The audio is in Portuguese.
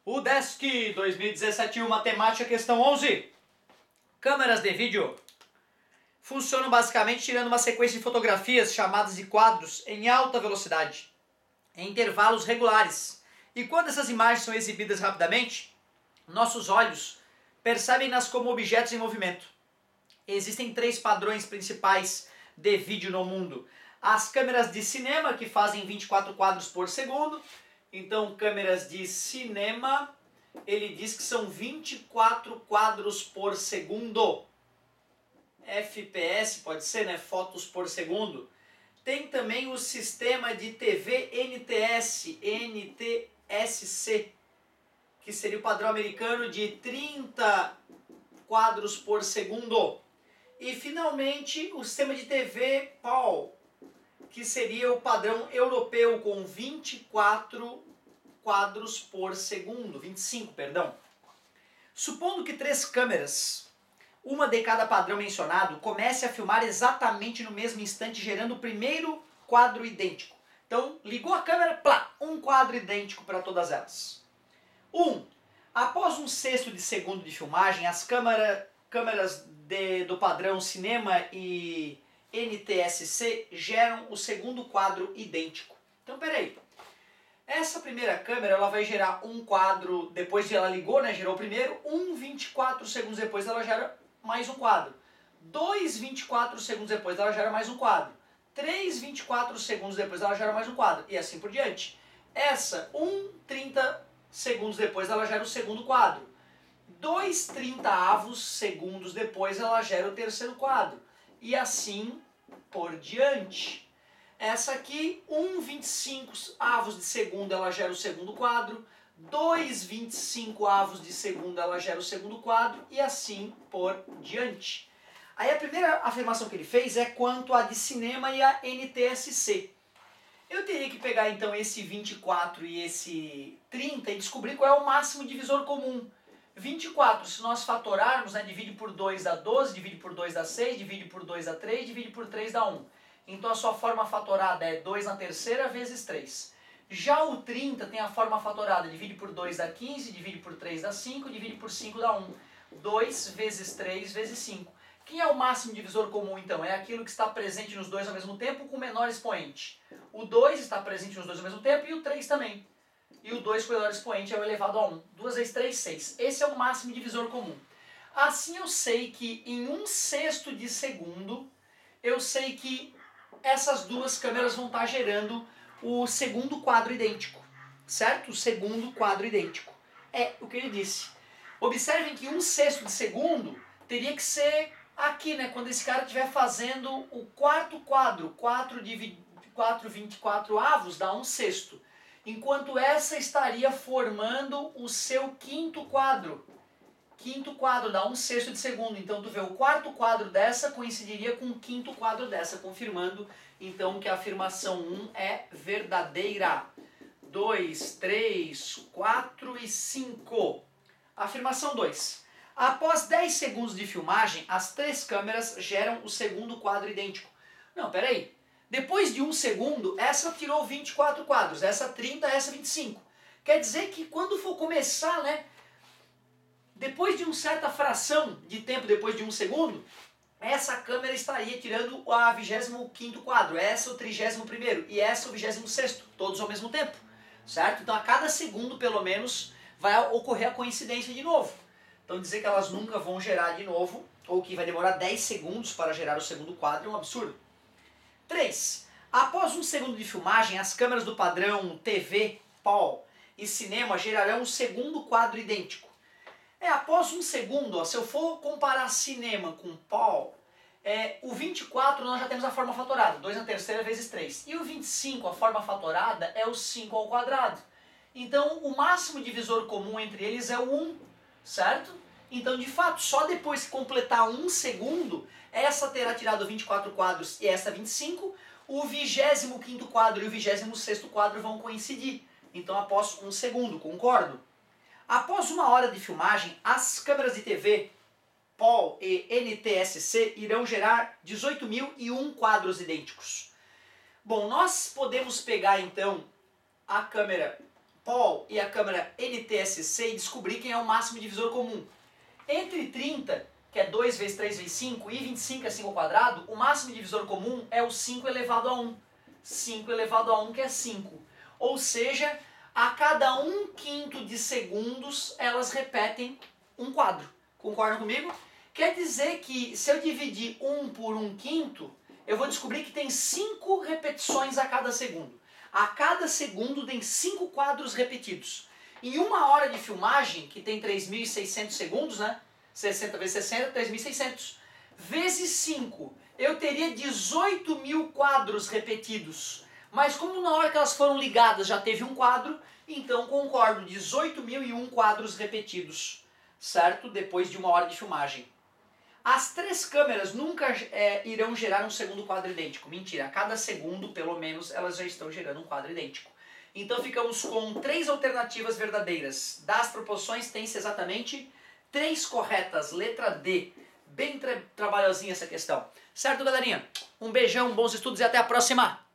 UDESC 2017 Matemática, questão 11. Câmeras de vídeo funcionam basicamente tirando uma sequência de fotografias chamadas de quadros em alta velocidade, em intervalos regulares. E quando essas imagens são exibidas rapidamente, nossos olhos percebem-nas como objetos em movimento. Existem três padrões principais de vídeo no mundo. As câmeras de cinema, que fazem 24 quadros por segundo. Então, câmeras de cinema, ele diz que são 24 quadros por segundo. FPS, pode ser, né? Fotos por segundo. Tem também o sistema de TV NTSC, que seria o padrão americano de 30 quadros por segundo. E, finalmente, o sistema de TV PAL, que seria o padrão europeu com 24 quadros por segundo, 25, perdão. Supondo que três câmeras, uma de cada padrão mencionado, comece a filmar exatamente no mesmo instante, gerando o primeiro quadro idêntico. Então, ligou a câmera, plá, um quadro idêntico para todas elas. Após 1/6 de segundo de filmagem, as câmeras do padrão cinema e NTSC geram o segundo quadro idêntico. Então, peraí. Essa primeira câmera ela vai gerar um quadro, depois de ela ligou, né, gerou o primeiro, 24 segundos depois ela gera mais um quadro. 24 segundos depois ela gera mais um quadro. 24 segundos depois ela gera mais um quadro. E assim por diante. Essa, 30 segundos depois ela gera o segundo quadro. 30 segundos depois ela gera o terceiro quadro. E assim por diante. Essa aqui, 25 avos de segundo ela gera o segundo quadro. 25 avos de segundo ela gera o segundo quadro. E assim por diante. Aí a primeira afirmação que ele fez é quanto a de cinema e a NTSC. Eu teria que pegar então esse 24 e esse 30 e descobrir qual é o máximo divisor comum. 24, se nós fatorarmos, né, divide por 2 dá 12, divide por 2 dá 6, divide por 2 dá 3, divide por 3 dá 1. Então a sua forma fatorada é 2 na terceira vezes 3. Já o 30 tem a forma fatorada, divide por 2 dá 15, divide por 3 dá 5, divide por 5 dá 1. 2 vezes 3 vezes 5. Quem é o máximo divisor comum então? É aquilo que está presente nos dois ao mesmo tempo com o menor expoente. O 2 está presente nos dois ao mesmo tempo e o 3 também. E o 2 com o menor expoente é o elevado a 1. 2 vezes 3, 6. Esse é o máximo divisor comum. Assim eu sei que em 1/6 de segundo, eu sei que essas duas câmeras vão estar gerando o segundo quadro idêntico. Certo? O segundo quadro idêntico. É o que ele disse. Observem que 1/6 de segundo teria que ser aqui, né? Quando esse cara estiver fazendo o quarto quadro. 4 dividido 4, 24 avos dá 1/6. Enquanto essa estaria formando o seu quinto quadro. Quinto quadro dá 1/6 de segundo. Então tu vê o quarto quadro dessa coincidiria com o quinto quadro dessa, confirmando então que a afirmação 1 é verdadeira. 2, 3, 4 e 5. Afirmação 2. Após 10 segundos de filmagem, as três câmeras geram o segundo quadro idêntico. Não, peraí. Depois de 1 segundo, essa tirou 24 quadros, essa 30, essa 25. Quer dizer que quando for começar, né, depois de uma certa fração de tempo, depois de 1 segundo, essa câmera estaria tirando a 25º quadro, essa o 31º e essa o 26º, todos ao mesmo tempo, certo? Então a cada segundo, pelo menos, vai ocorrer a coincidência de novo. Então dizer que elas nunca vão gerar de novo, ou que vai demorar 10 segundos para gerar o segundo quadro, é um absurdo. 3. Após 1 segundo de filmagem, as câmeras do padrão TV, PAL e cinema gerarão o segundo quadro idêntico. Após 1 segundo, ó, se eu for comparar cinema com PAL, o 24 nós já temos a forma fatorada, 2 na terceira vezes 3. E o 25, a forma fatorada, é o 5 ao quadrado. Então o máximo divisor comum entre eles é o 1, certo? Então, de fato, só depois que completar 1 segundo, essa terá tirado 24 quadros e essa 25, o 25º quadro e o 26º quadro vão coincidir. Então, após 1 segundo, concordo? Após 1 hora de filmagem, as câmeras de TV PAL e NTSC irão gerar 18.001 quadros idênticos. Bom, nós podemos pegar então a câmera Paul e a câmera NTSC e descobrir quem é o máximo divisor comum. Entre 30, que é 2 vezes 3 vezes 5, e 25, é 5 ao quadrado, o máximo divisor comum é o 5 elevado a 1. 5 elevado a 1, que é 5. Ou seja, a cada 1/5 de segundos, elas repetem um quadro. Concordam comigo? Quer dizer que se eu dividir 1 por 1/5, eu vou descobrir que tem 5 repetições a cada segundo. A cada segundo tem 5 quadros repetidos. Em 1 hora de filmagem, que tem 3.600 segundos, né? 60 vezes 60, 3.600. Vezes 5, eu teria 18.000 quadros repetidos. Mas como na hora que elas foram ligadas já teve um quadro, então concordo, 18.001 quadros repetidos, certo? Depois de 1 hora de filmagem. As 3 câmeras nunca irão gerar um segundo quadro idêntico. Mentira, a cada segundo, pelo menos, elas já estão gerando um quadro idêntico. Então ficamos com 3 alternativas verdadeiras. Das proporções tem-se exatamente 3 corretas, letra D. Bem trabalhosinha essa questão. Certo, galerinha? Um beijão, bons estudos e até a próxima!